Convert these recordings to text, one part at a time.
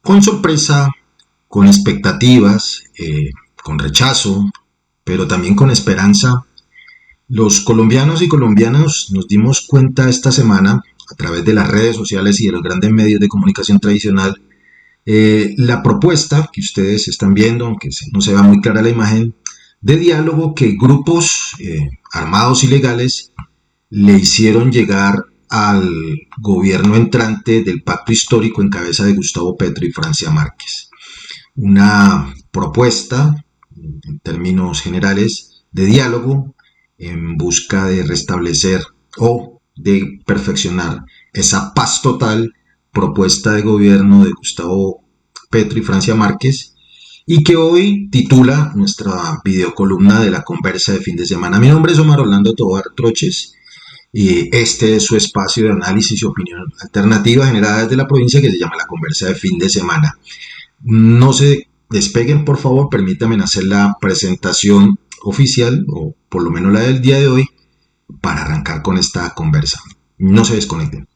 Con sorpresa, con expectativas, con rechazo, pero también con esperanza, los colombianos y colombianas nos dimos cuenta esta semana, a través de las redes sociales y de los grandes medios de comunicación tradicional, la propuesta que ustedes están viendo, aunque no se va muy clara la imagen, de diálogo que grupos armados ilegales le hicieron llegar al gobierno entrante del pacto histórico en cabeza de Gustavo Petro y Francia Márquez. Una propuesta, en términos generales, de diálogo en busca de restablecer o de perfeccionar esa paz total propuesta de gobierno de Gustavo Petro y Francia Márquez, y que hoy titula nuestra videocolumna de la conversa de fin de semana. Mi nombre es Omar Orlando Tobar Troches y este es su espacio de análisis y opinión alternativa generada desde la provincia, que se llama La Conversa de Fin de Semana. No se despeguen, por favor, permítanme hacer la presentación oficial, o por lo menos la del día de hoy, para arrancar con esta conversa. No se desconecten.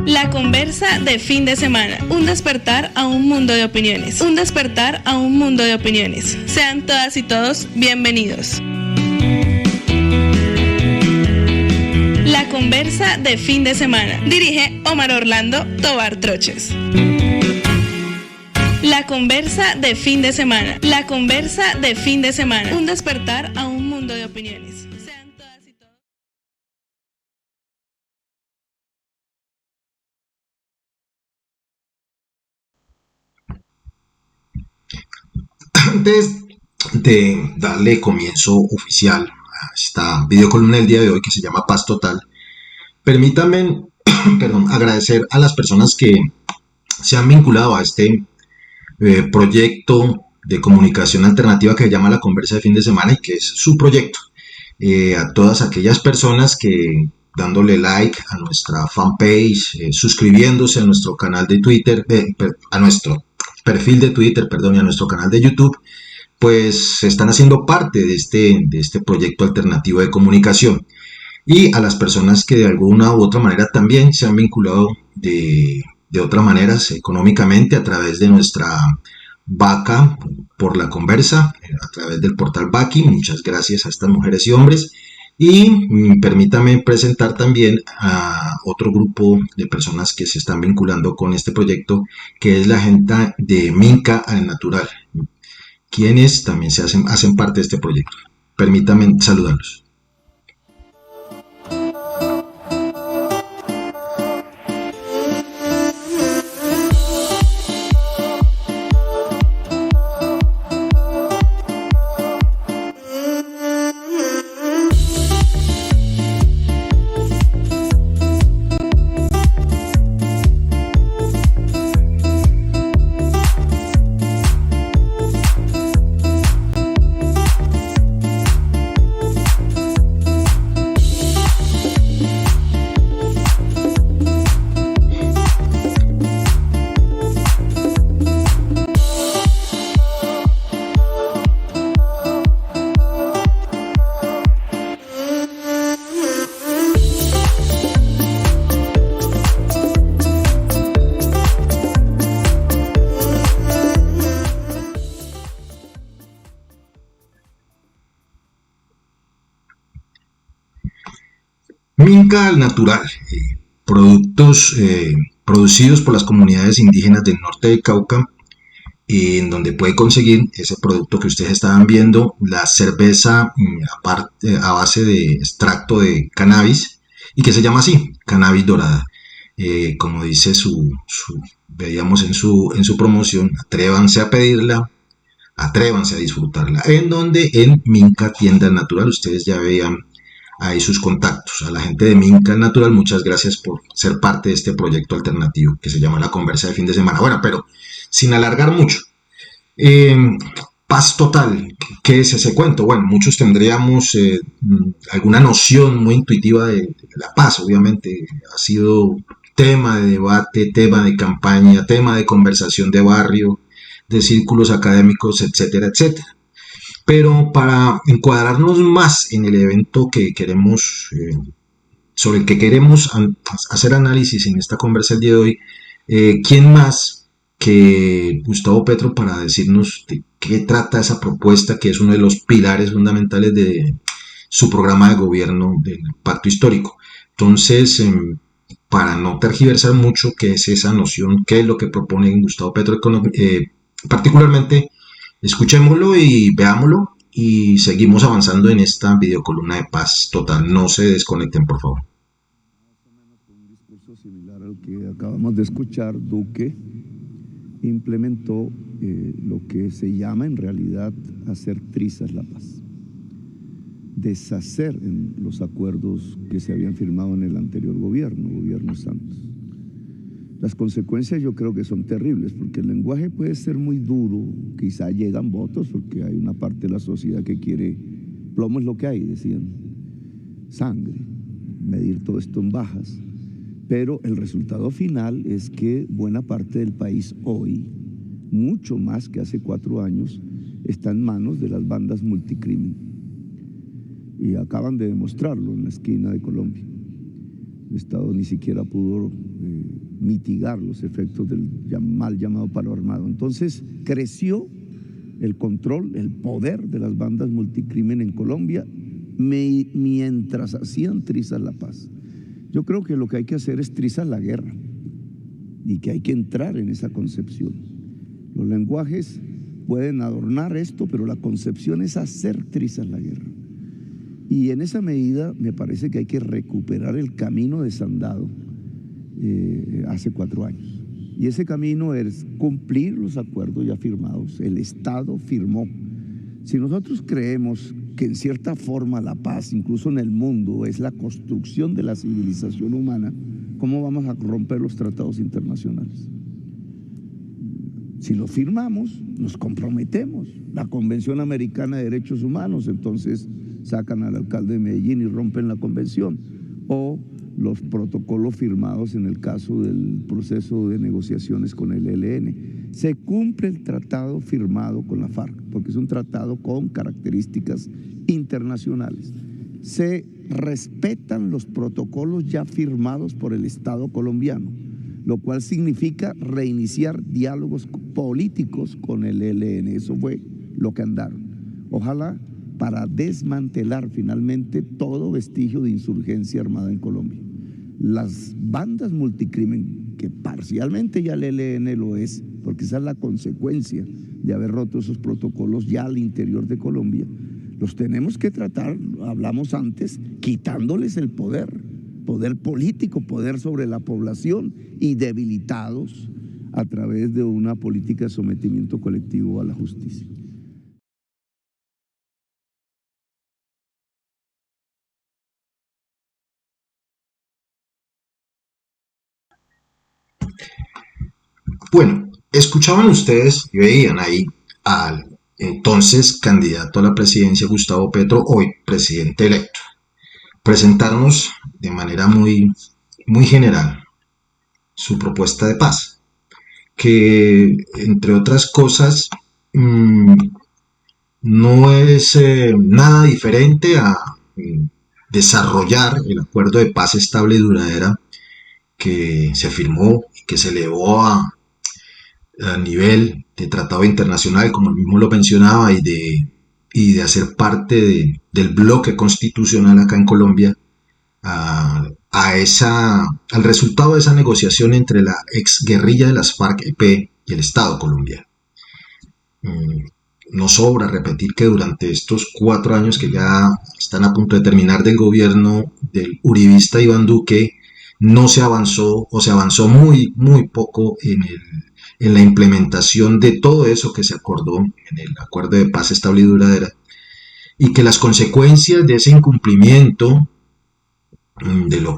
La conversa de fin de semana. Un despertar a un mundo de opiniones. Un despertar a un mundo de opiniones. Sean todas y todos bienvenidos. La conversa de fin de semana. Dirige Omar Orlando Tobar Troches. La conversa de fin de semana. La conversa de fin de semana. Un despertar a un mundo de opiniones. Sean todas y todos. Antes de darle comienzo oficial a esta videocolumna del día de hoy, que se llama Paz Total, permítanme agradecer a las personas que se han vinculado a este proyecto de comunicación alternativa que se llama La Conversa de Fin de Semana, y que es su proyecto. A todas aquellas personas que, dándole like a nuestra fanpage, suscribiéndose a nuestro canal de Twitter, a nuestro perfil de Twitter, y a nuestro canal de YouTube, pues están haciendo parte de este proyecto alternativo de comunicación. Y a las personas que de alguna u otra manera también se han vinculado de otras maneras económicamente a través de nuestra vaca por la conversa, a través del portal Baki. Muchas gracias a estas mujeres y hombres. Y permítame presentar también a otro grupo de personas que se están vinculando con este proyecto, que es la gente de Minca al Natural, quienes también hacen parte de este proyecto. Permítame saludarlos. Minca al Natural, productos producidos por las comunidades indígenas del norte de Cauca, en donde puede conseguir ese producto que ustedes estaban viendo, la cerveza a base de extracto de cannabis, y que se llama así, cannabis dorada. Como dice veíamos en su promoción, atrévanse a pedirla, atrévanse a disfrutarla. En Minca Tienda Natural, ustedes ya veían ahí sus contactos. A la gente de Minca Natural, muchas gracias por ser parte de este proyecto alternativo que se llama La Conversa de Fin de Semana. Bueno, pero sin alargar mucho, paz total, ¿qué es ese cuento? Bueno, muchos tendríamos alguna noción muy intuitiva de la paz. Obviamente ha sido tema de debate, tema de campaña, tema de conversación de barrio, de círculos académicos, etcétera, etcétera. Pero para encuadrarnos más en el evento que queremos sobre el que queremos hacer análisis en esta conversa el día de hoy. ¿Quién más que Gustavo Petro para decirnos de qué trata esa propuesta, que es uno de los pilares fundamentales de su programa de gobierno del pacto histórico? Entonces, para no tergiversar mucho qué es esa noción, qué es lo que propone Gustavo Petro, particularmente, escuchémoslo y veámoslo y seguimos avanzando en esta videocolumna de Paz Total. No se desconecten, por favor. Un discurso similar al que acabamos de escuchar, Duque implementó lo que se llama en realidad hacer trizas la paz, deshacer en los acuerdos que se habían firmado en el anterior gobierno Santos. Las consecuencias yo creo que son terribles, porque el lenguaje puede ser muy duro, quizá llegan votos, porque hay una parte de la sociedad que quiere, plomo es lo que hay, decían, sangre, medir todo esto en bajas, pero el resultado final es que buena parte del país hoy, mucho más que hace 4 años, está en manos de las bandas multicrimen. Y acaban de demostrarlo en la esquina de Colombia. El Estado ni siquiera pudo mitigar los efectos del mal llamado paro armado. Entonces creció el control, el poder de las bandas multicrimen en Colombia mientras hacían trizas la paz. Yo creo que lo que hay que hacer es trizar la guerra y que hay que entrar en esa concepción. Los lenguajes pueden adornar esto, pero la concepción es hacer trizas la guerra. Y en esa medida me parece que hay que recuperar el camino desandado hace 4 años. Y ese camino es cumplir los acuerdos ya firmados. El Estado firmó. Si nosotros creemos que en cierta forma la paz, incluso en el mundo, es la construcción de la civilización humana, ¿cómo vamos a romper los tratados internacionales? Si lo firmamos, nos comprometemos. La Convención Americana de Derechos Humanos, entonces sacan al alcalde de Medellín y rompen la convención. O los protocolos firmados en el caso del proceso de negociaciones con el ELN. Se cumple el tratado firmado con la FARC, porque es un tratado con características internacionales. Se respetan los protocolos ya firmados por el Estado colombiano, lo cual significa reiniciar diálogos políticos con el ELN. Eso fue lo que andaron. Ojalá para desmantelar finalmente todo vestigio de insurgencia armada en Colombia. Las bandas multicrimen, que parcialmente ya el ELN lo es, porque esa es la consecuencia de haber roto esos protocolos ya al interior de Colombia, los tenemos que tratar, hablamos antes, quitándoles el poder político, poder sobre la población, y debilitados a través de una política de sometimiento colectivo a la justicia. Bueno, escuchaban ustedes y veían ahí al entonces candidato a la presidencia Gustavo Petro, hoy presidente electo, presentarnos de manera muy general su propuesta de paz, que entre otras cosas no es nada diferente a desarrollar el acuerdo de paz estable y duradera que se firmó y que se elevó a nivel de tratado internacional, como él mismo lo mencionaba, y de hacer parte del bloque constitucional acá en Colombia, al resultado de esa negociación entre la exguerrilla de las FARC-EP y el Estado colombiano. No sobra repetir que durante estos 4 años que ya están a punto de terminar del gobierno del uribista Iván Duque, no se avanzó, o se avanzó muy poco en la implementación de todo eso que se acordó en el acuerdo de paz estable y duradera, y que las consecuencias de ese incumplimiento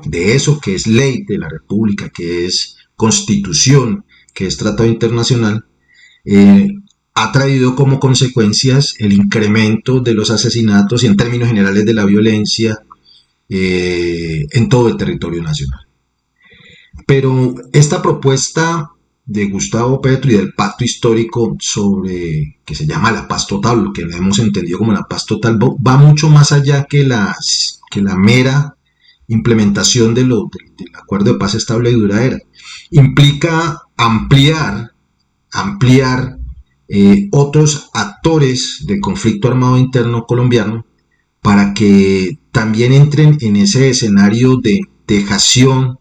de eso que es ley de la República, que es constitución, que es tratado internacional, ha traído como consecuencias el incremento de los asesinatos y en términos generales de la violencia en todo el territorio nacional. Pero esta propuesta de Gustavo Petro y del pacto histórico que se llama la paz total, que la hemos entendido como la paz total, va mucho más allá que la mera implementación del acuerdo de paz estable y duradera. Implica ampliar otros actores del conflicto armado interno colombiano para que también entren en ese escenario de dejación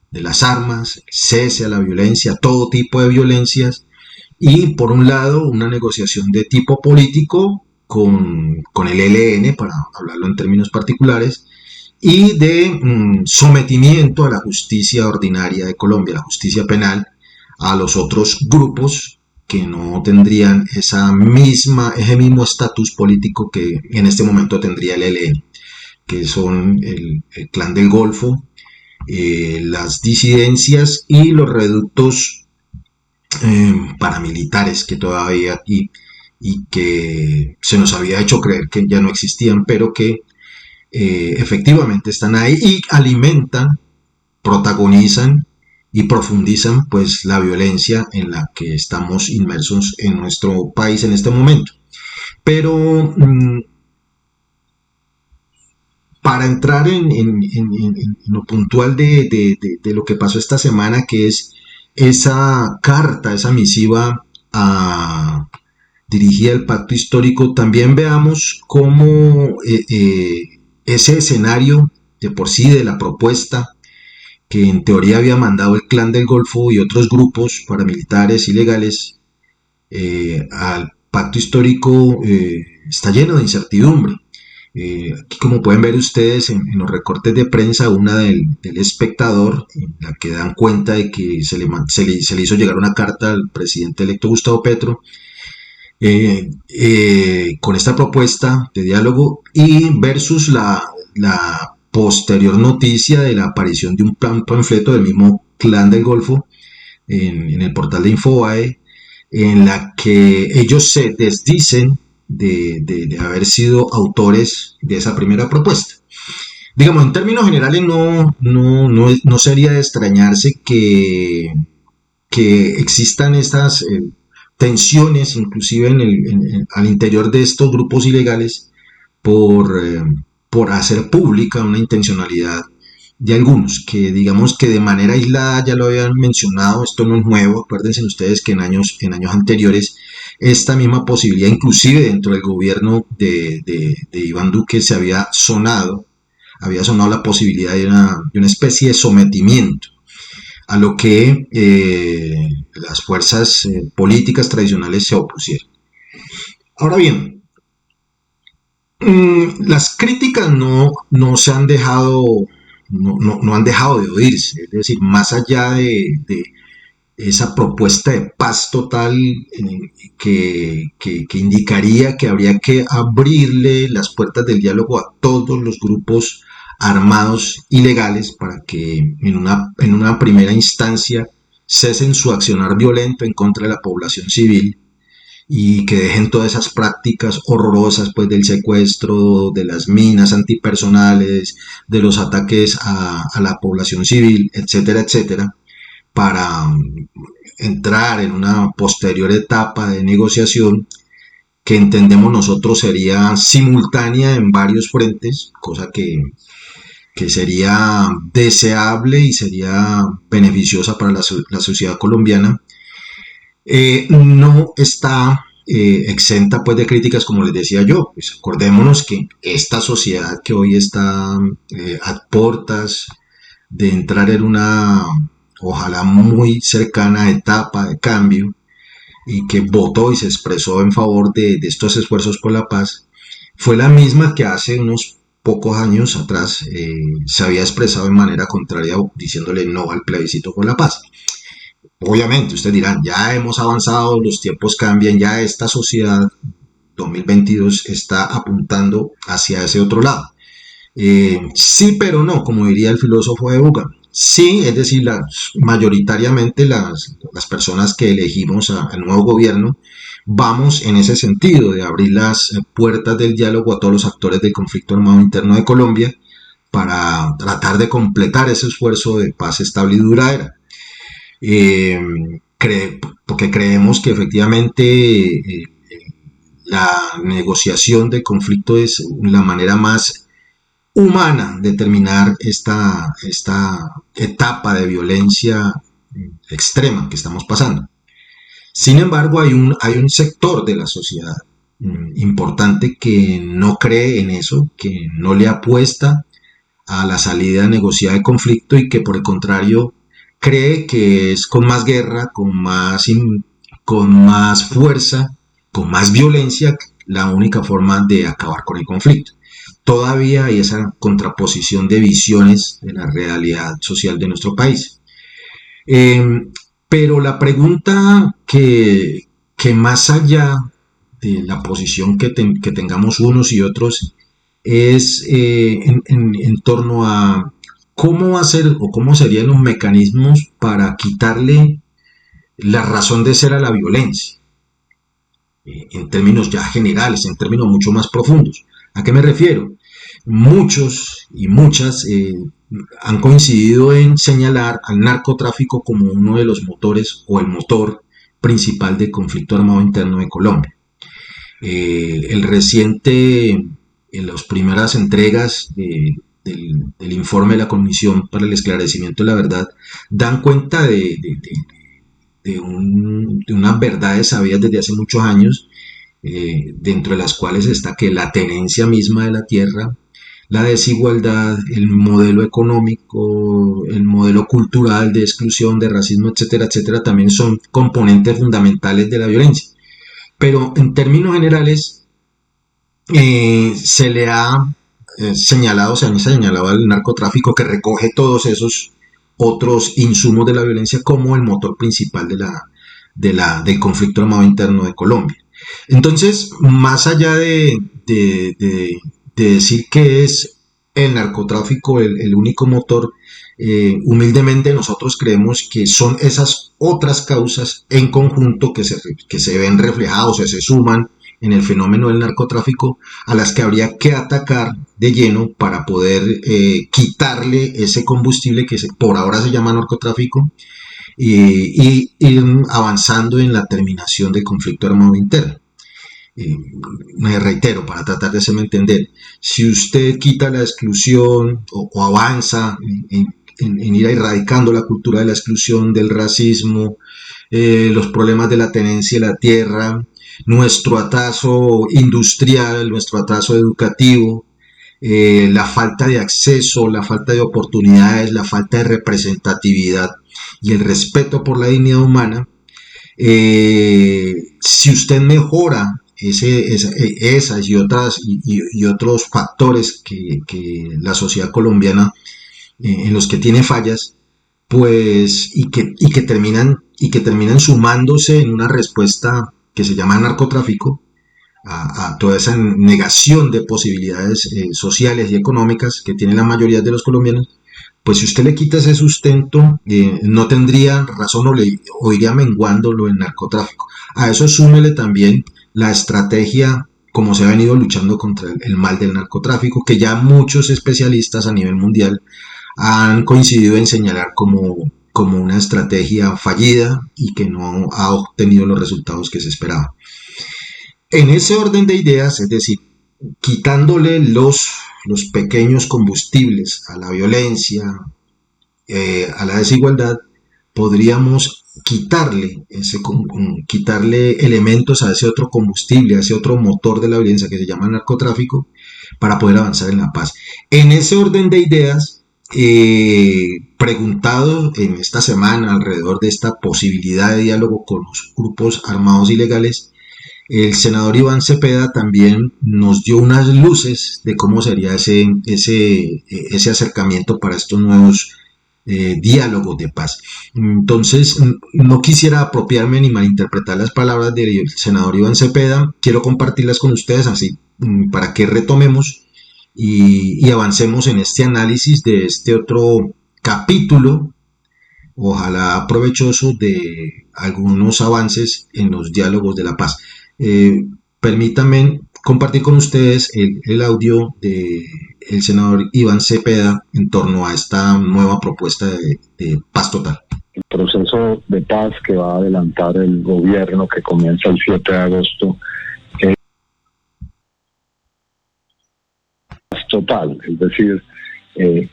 de las armas, cese a la violencia, todo tipo de violencias, y por un lado una negociación de tipo político con el ELN, para hablarlo en términos particulares, y de sometimiento a la justicia ordinaria de Colombia, la justicia penal, a los otros grupos que no tendrían ese mismo estatus político que en este momento tendría el ELN, que son el Clan del Golfo, las disidencias y los reductos paramilitares que todavía aquí y que se nos había hecho creer que ya no existían, pero que efectivamente están ahí y alimentan, protagonizan y profundizan pues la violencia en la que estamos inmersos en nuestro país en este momento. Pero para entrar en lo puntual de lo que pasó esta semana, que es esa carta, esa misiva dirigida al pacto histórico, también veamos cómo ese escenario de por sí de la propuesta que en teoría había mandado el Clan del Golfo y otros grupos paramilitares ilegales al pacto histórico está lleno de incertidumbre. Aquí, como pueden ver ustedes en los recortes de prensa, una del Espectador, en la que dan cuenta de que se le hizo llegar una carta al presidente electo Gustavo Petro con esta propuesta de diálogo, y versus la posterior noticia de la aparición de un panfleto del mismo Clan del Golfo en el portal de Infobae, en la que ellos se desdicen de haber sido autores de esa primera propuesta. Digamos, en términos generales no sería de extrañarse que existan estas tensiones, inclusive al interior de estos grupos ilegales, por hacer pública una intencionalidad de algunos, que digamos que de manera aislada, ya lo habían mencionado, esto no es nuevo, acuérdense ustedes que en años anteriores esta misma posibilidad, inclusive dentro del gobierno de Iván Duque, había sonado la posibilidad de una especie de sometimiento a lo que las fuerzas políticas tradicionales se opusieron. Ahora bien, las críticas no han dejado de oírse, es decir, más allá de esa propuesta de paz total que indicaría que habría que abrirle las puertas del diálogo a todos los grupos armados ilegales para que en una primera instancia cesen su accionar violento en contra de la población civil y que dejen todas esas prácticas horrorosas pues del secuestro, de las minas antipersonales, de los ataques a la población civil, etcétera, etcétera, para entrar en una posterior etapa de negociación que entendemos nosotros sería simultánea en varios frentes, cosa que sería deseable y sería beneficiosa para la sociedad colombiana. No está exenta pues de críticas, como les decía yo. Pues acordémonos que esta sociedad que hoy está a puertas de entrar en una ojalá muy cercana etapa de cambio y que votó y se expresó en favor de estos esfuerzos por la paz, fue la misma que hace unos pocos años atrás se había expresado de manera contraria diciéndole no al plebiscito por la paz. Obviamente ustedes dirán, ya hemos avanzado, los tiempos cambian, ya esta sociedad 2022 está apuntando hacia ese otro lado. Sí, pero no, como diría el filósofo de Buga. Sí, es decir, mayoritariamente las personas que elegimos al nuevo gobierno vamos en ese sentido de abrir las puertas del diálogo a todos los actores del conflicto armado interno de Colombia para tratar de completar ese esfuerzo de paz estable y duradera. Porque creemos que efectivamente la negociación del conflicto es la manera más humana determinar esta etapa de violencia extrema que estamos pasando. Sin embargo, hay un sector de la sociedad importante que no cree en eso, que no le apuesta a la salida negociada del conflicto y que por el contrario cree que es con más guerra, con más fuerza, con más violencia la única forma de acabar con el conflicto. Todavía hay esa contraposición de visiones de la realidad social de nuestro país. Pero la pregunta que más allá de la posición que tengamos unos y otros es en torno a cómo hacer o cómo serían los mecanismos para quitarle la razón de ser a la violencia, en términos ya generales, en términos mucho más profundos. ¿A qué me refiero? Muchos y muchas han coincidido en señalar al narcotráfico como uno de los motores o el motor principal del conflicto armado interno de Colombia. En las primeras entregas del informe de la Comisión para el Esclarecimiento de la Verdad, dan cuenta de unas verdades sabidas desde hace muchos años, dentro de las cuales está que la tenencia misma de la tierra, la desigualdad, el modelo económico, el modelo cultural de exclusión, de racismo, etcétera, etcétera, también son componentes fundamentales de la violencia. Pero en términos generales, se le ha señalado al narcotráfico, que recoge todos esos otros insumos de la violencia, como el motor principal del conflicto armado interno de Colombia. Entonces, más allá de decir que es el narcotráfico el único motor, humildemente nosotros creemos que son esas otras causas en conjunto que se ven reflejados, se suman en el fenómeno del narcotráfico, a las que habría que atacar de lleno para poder quitarle ese combustible que por ahora se llama narcotráfico, y ir avanzando en la terminación del conflicto armado interno. Me reitero, para tratar de hacerme entender, si usted quita la exclusión o avanza en ir erradicando la cultura de la exclusión, del racismo, los problemas de la tenencia de la tierra, nuestro atraso industrial, nuestro atraso educativo, la falta de acceso, la falta de oportunidades, la falta de representatividad y el respeto por la dignidad humana, si usted mejora esas y otros factores que la sociedad colombiana en los que tiene fallas, pues y que terminan sumándose en una respuesta que se llama narcotráfico a toda esa negación de posibilidades sociales y económicas que tiene la mayoría de los colombianos, pues si usted le quita ese sustento, no tendría razón o iría menguando lo del narcotráfico. A eso súmele también la estrategia, como se ha venido luchando contra el mal del narcotráfico, que ya muchos especialistas a nivel mundial han coincidido en señalar como una estrategia fallida y que no ha obtenido los resultados que se esperaban. En ese orden de ideas, es decir, quitándole los pequeños combustibles a la violencia, a la desigualdad, podríamos quitarle elementos a ese otro combustible, a ese otro motor de la violencia que se llama narcotráfico, para poder avanzar en la paz. En ese orden de ideas, preguntado en esta semana alrededor de esta posibilidad de diálogo con los grupos armados ilegales, el senador Iván Cepeda también nos dio unas luces de cómo sería ese acercamiento para estos nuevos diálogos de paz. Entonces, no quisiera apropiarme ni malinterpretar las palabras del senador Iván Cepeda, quiero compartirlas con ustedes así para que retomemos y avancemos en este análisis de este otro capítulo, ojalá provechoso, de algunos avances en los diálogos de la paz. Permítanme compartir con ustedes el audio del senador Iván Cepeda en torno a esta nueva propuesta de paz total. El proceso de paz que va a adelantar el gobierno, que comienza el 7 de agosto, total, es decir,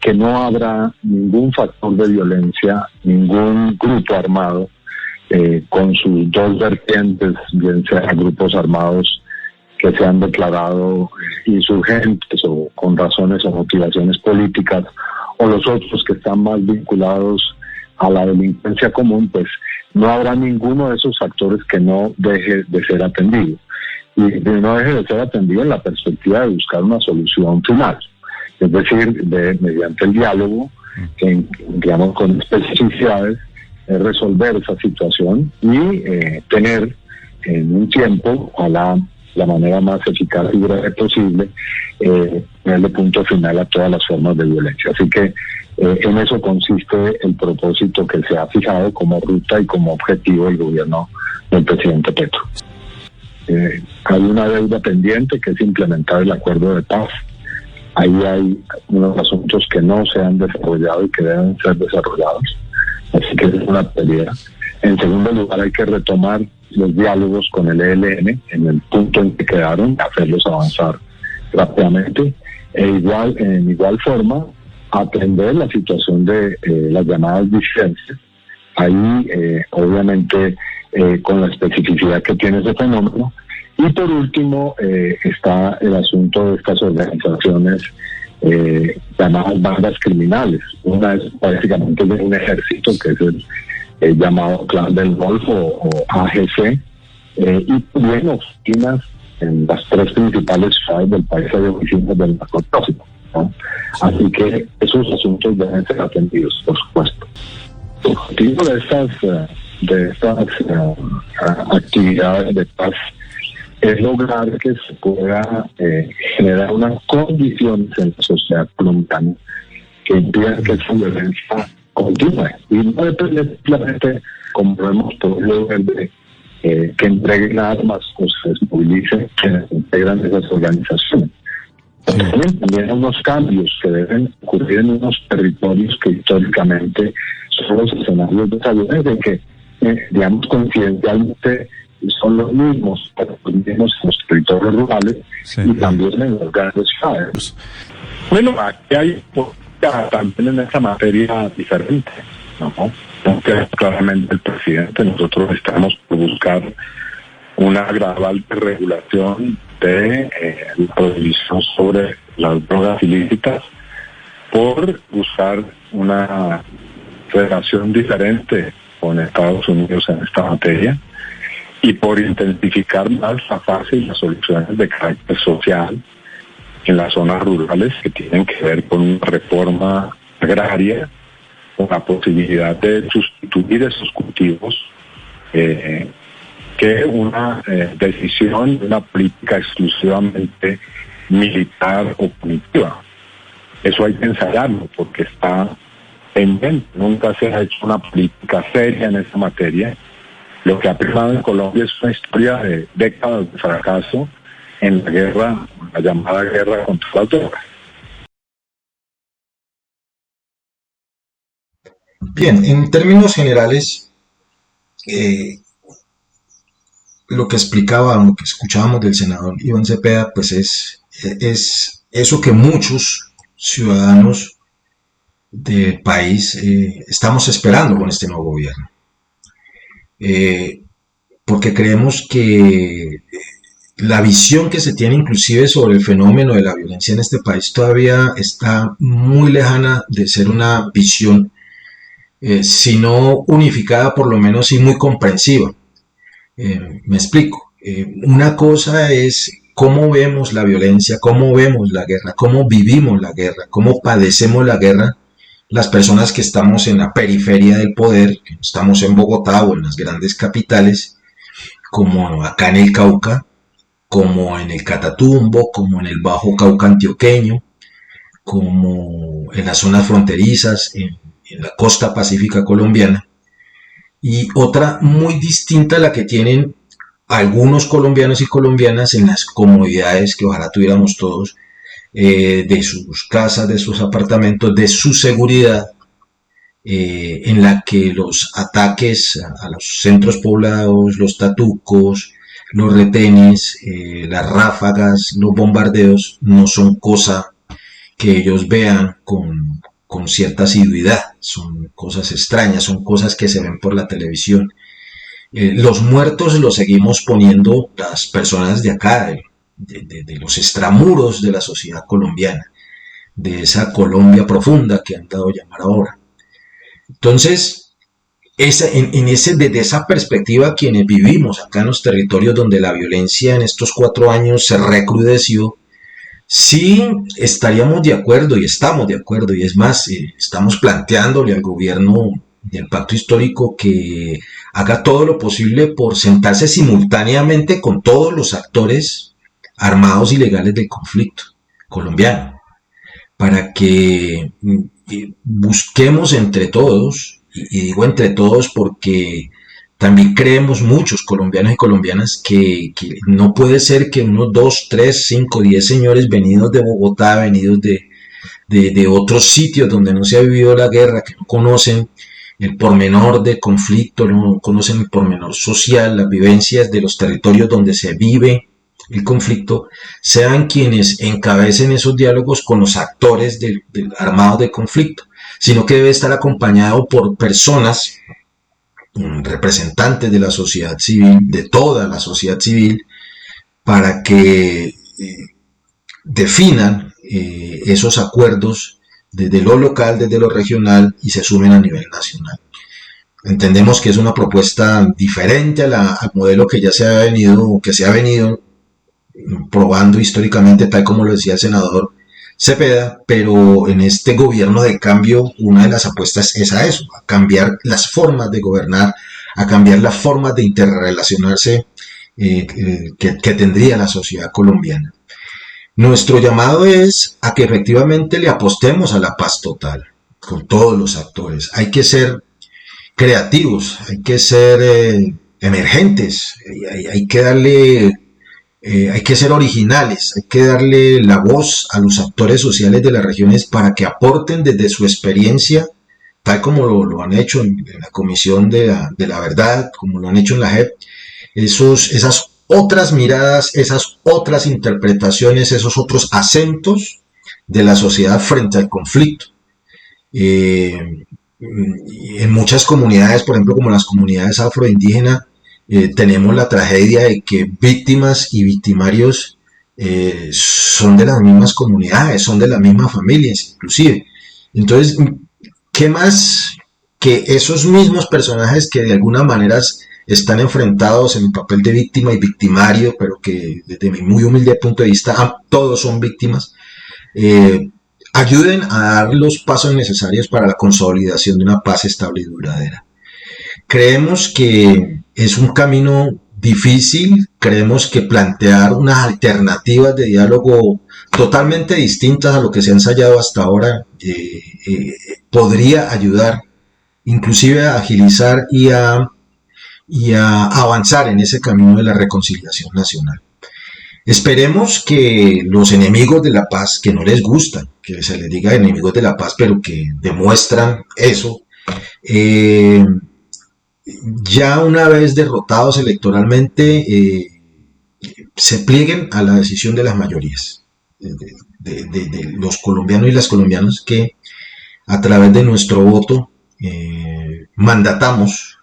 que no habrá ningún factor de violencia, ningún grupo armado con sus dos vertientes, bien sea grupos armados que se han declarado insurgentes o con razones o motivaciones políticas, o los otros que están más vinculados a la delincuencia común, pues no habrá ninguno de esos factores que no deje de ser atendido. Y no deje de ser atendido en la perspectiva de buscar una solución final. Es decir, mediante el diálogo, digamos, con especificidades, resolver esa situación y tener en un tiempo, ojalá la manera más eficaz y breve posible, ponerle punto final a todas las formas de violencia. Así que en eso consiste el propósito que se ha fijado como ruta y como objetivo del gobierno del presidente Petro. Hay una deuda pendiente que es implementar el acuerdo de paz. Ahí hay unos asuntos que no se han desarrollado y que deben ser desarrollados, así que es una prioridad. En segundo lugar, hay que retomar los diálogos con el ELN en el punto en que quedaron, hacerlos avanzar rápidamente, en igual forma atender la situación de las llamadas disidencias. Ahí obviamente con la especificidad que tiene ese fenómeno. Y por último está el asunto de estas organizaciones llamadas bandas criminales. Una es básicamente de un ejército, que es el llamado Clan del Golfo o AGC, y también oficinas en las tres principales ciudades del país, hay oficinas del narcotráfico, ¿no? Así que esos asuntos deben ser atendidos, por supuesto. El objetivo de estas actividades de paz es lograr que se pueda generar unas condiciones en la sociedad colombiana que impidan que esa violencia continúe. Y no depende simplemente, como lo hemos podido ver, de que entreguen armas o se desmovilicen, que integran esas organizaciones. También hay unos cambios que deben ocurrir en unos territorios que históricamente son los escenarios de esa violencia, que digamos coincidencialmente son los mismos en los territorios rurales, sí, y también en las grandes ciudades. Bueno, aquí hay también en esta materia diferente, ¿no? Porque claramente el presidente, nosotros estamos por buscar una gradual regulación de la prohibición sobre las drogas ilícitas, por buscar una relación diferente con Estados Unidos en esta materia, y por intensificar más la fase y las soluciones de carácter social en las zonas rurales que tienen que ver con una reforma agraria, con la posibilidad de sustituir esos cultivos, que una decisión, una política exclusivamente militar o punitiva. Eso hay que ensayarlo porque está pendiente. Nunca se ha hecho una política seria en esa materia. Lo que ha primado en Colombia es una historia de décadas de fracaso en la guerra, la llamada guerra contra las drogas. Bien, en términos generales, lo que explicaba, lo que escuchábamos del senador Iván Cepeda, pues es eso que muchos ciudadanos del país estamos esperando con este nuevo gobierno. Porque creemos que la visión que se tiene inclusive sobre el fenómeno de la violencia en este país todavía está muy lejana de ser una visión, si no unificada, por lo menos sí muy comprensiva. Me explico. Una cosa es cómo vemos la violencia, cómo vemos la guerra, cómo vivimos la guerra, cómo padecemos la guerra las personas que estamos en la periferia del poder, que estamos en Bogotá o en las grandes capitales, como acá en el Cauca, como en el Catatumbo, como en el Bajo Cauca antioqueño, como en las zonas fronterizas, en la costa pacífica colombiana, y otra muy distinta a la que tienen algunos colombianos y colombianas en las comodidades que ojalá tuviéramos todos, de sus casas, de sus apartamentos, de su seguridad, en la que los ataques a los centros poblados, los tatucos, los retenes, las ráfagas, los bombardeos no son cosa que ellos vean con cierta asiduidad. Son cosas extrañas, son cosas que se ven por la televisión. Los muertos los seguimos poniendo las personas de acá, de los extramuros de la sociedad colombiana, de esa Colombia profunda que han dado a llamar ahora. Entonces, desde esa perspectiva, quienes vivimos acá en los territorios donde la violencia en estos 4 años se recrudeció, sí estaríamos de acuerdo y estamos de acuerdo, y es más, estamos planteándole al gobierno del pacto histórico que haga todo lo posible por sentarse simultáneamente con todos los actores armados y legales del conflicto colombiano, para que busquemos entre todos, y digo entre todos porque también creemos muchos colombianos y colombianas que no puede ser que unos 2, 3, 5, 10 señores venidos de Bogotá, venidos de otros sitios donde no se ha vivido la guerra, que no conocen el pormenor de conflicto, no conocen el pormenor social, las vivencias de los territorios donde se vive el conflicto, sean quienes encabecen esos diálogos con los actores del armado de conflicto, sino que debe estar acompañado por personas, representantes de la sociedad civil, de toda la sociedad civil, para que definan esos acuerdos desde lo local, desde lo regional, y se sumen a nivel nacional. Entendemos que es una propuesta diferente al modelo que se ha venido probando históricamente, tal como lo decía el senador Cepeda, pero en este gobierno de cambio una de las apuestas es a eso, a cambiar las formas de gobernar, a cambiar las formas de interrelacionarse que tendría la sociedad colombiana. Nuestro llamado es a que efectivamente le apostemos a la paz total, con todos los actores. Hay que ser creativos, hay que ser emergentes, hay que ser originales, hay que darle la voz a los actores sociales de las regiones para que aporten desde su experiencia, tal como lo han hecho en la Comisión de la Verdad, como lo han hecho en la JEP, esas otras miradas, esas otras interpretaciones, esos otros acentos de la sociedad frente al conflicto. En muchas comunidades, por ejemplo, como las comunidades afroindígenas, tenemos la tragedia de que víctimas y victimarios son de las mismas comunidades, son de las mismas familias, inclusive. Entonces, ¿qué más que esos mismos personajes que de alguna manera están enfrentados en el papel de víctima y victimario, pero que desde mi muy humilde punto de vista todos son víctimas, ayuden a dar los pasos necesarios para la consolidación de una paz estable y duradera? Creemos que es un camino difícil, creemos que plantear unas alternativas de diálogo totalmente distintas a lo que se ha ensayado hasta ahora podría ayudar inclusive a agilizar y a avanzar en ese camino de la reconciliación nacional. Esperemos que los enemigos de la paz, que no les gusta que se les diga enemigos de la paz, pero que demuestran eso, ya una vez derrotados electoralmente, se plieguen a la decisión de las mayorías, de los colombianos y las colombianas, que a través de nuestro voto mandatamos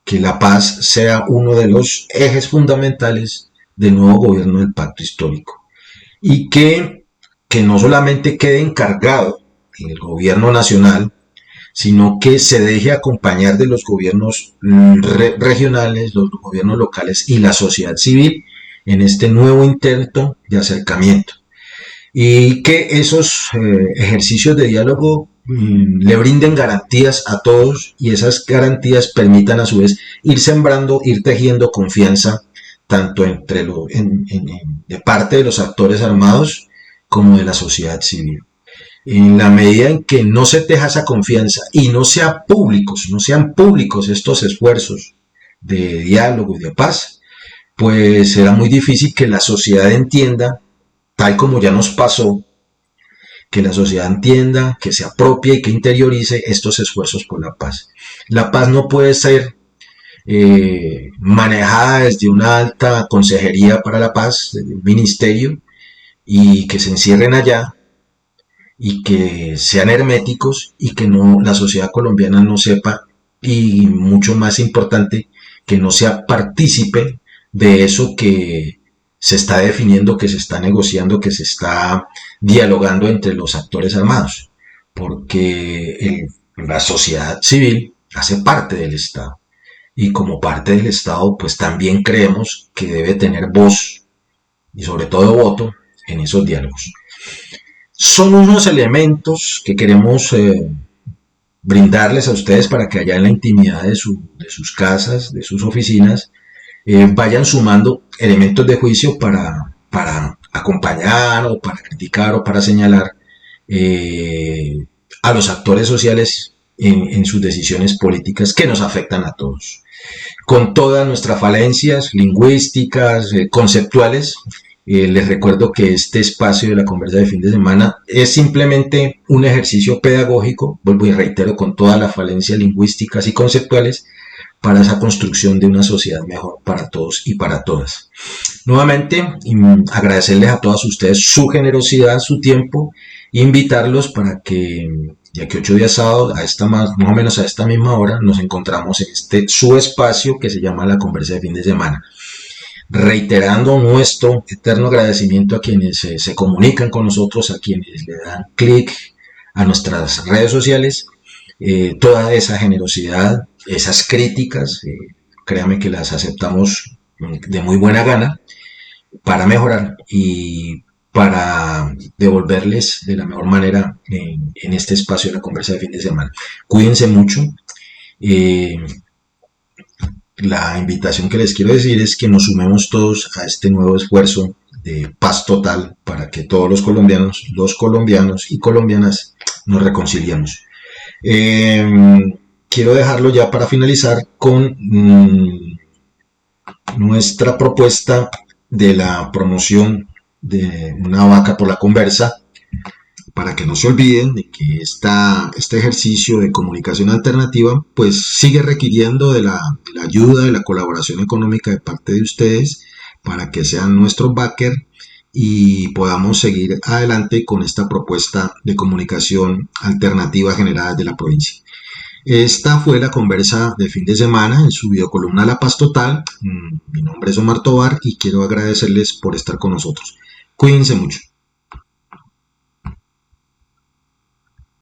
que la paz sea uno de los ejes fundamentales del nuevo gobierno del pacto histórico, y que no solamente quede encargado en el gobierno nacional, sino que se deje acompañar de los gobiernos regionales, los gobiernos locales y la sociedad civil en este nuevo intento de acercamiento, y que esos ejercicios de diálogo le brinden garantías a todos, y esas garantías permitan a su vez ir sembrando, ir tejiendo confianza tanto entre de parte de los actores armados como de la sociedad civil. En la medida en que no se teja esa confianza y no sean públicos estos esfuerzos de diálogo y de paz, pues será muy difícil que la sociedad entienda, tal como ya nos pasó, que la sociedad entienda, que se apropie y que interiorice estos esfuerzos por la paz. La paz no puede ser manejada desde una alta consejería para la paz, desde un ministerio, y que se encierren allá y que sean herméticos y que no, la sociedad colombiana no sepa, y mucho más importante, que no sea partícipe de eso que se está definiendo, que se está negociando, que se está dialogando entre los actores armados, porque la sociedad civil hace parte del Estado y como parte del Estado pues también creemos que debe tener voz y sobre todo voto en esos diálogos. Son unos elementos que queremos brindarles a ustedes para que allá en la intimidad de sus casas, de sus oficinas, vayan sumando elementos de juicio para acompañar o para criticar o para señalar a los actores sociales en sus decisiones políticas que nos afectan a todos. Con todas nuestras falencias lingüísticas, conceptuales, les recuerdo que este espacio de la conversa de fin de semana es simplemente un ejercicio pedagógico, vuelvo y reitero, con todas las falencias lingüísticas y conceptuales, para esa construcción de una sociedad mejor para todos y para todas. Nuevamente, agradecerles a todas ustedes su generosidad, su tiempo, invitarlos para que, ya que 8 días sábados, más o menos a esta misma hora, nos encontramos en su espacio que se llama La Conversa de Fin de Semana. Reiterando nuestro eterno agradecimiento a quienes se comunican con nosotros, a quienes le dan clic a nuestras redes sociales, toda esa generosidad, esas críticas, créanme que las aceptamos de muy buena gana para mejorar y para devolverles de la mejor manera en este espacio de la conversa de fin de semana. Cuídense mucho. La invitación que les quiero decir es que nos sumemos todos a este nuevo esfuerzo de paz total para que todos los colombianos y colombianas nos reconciliemos. Quiero dejarlo ya para finalizar con nuestra propuesta de la promoción de una vaca por la conversa, para que no se olviden de que este ejercicio de comunicación alternativa pues sigue requiriendo de la ayuda, de la colaboración económica de parte de ustedes para que sean nuestros backers y podamos seguir adelante con esta propuesta de comunicación alternativa generada de la provincia. Esta fue la conversa de fin de semana en su videocolumna La Paz Total. Mi nombre es Omar Tobar y quiero agradecerles por estar con nosotros. Cuídense mucho.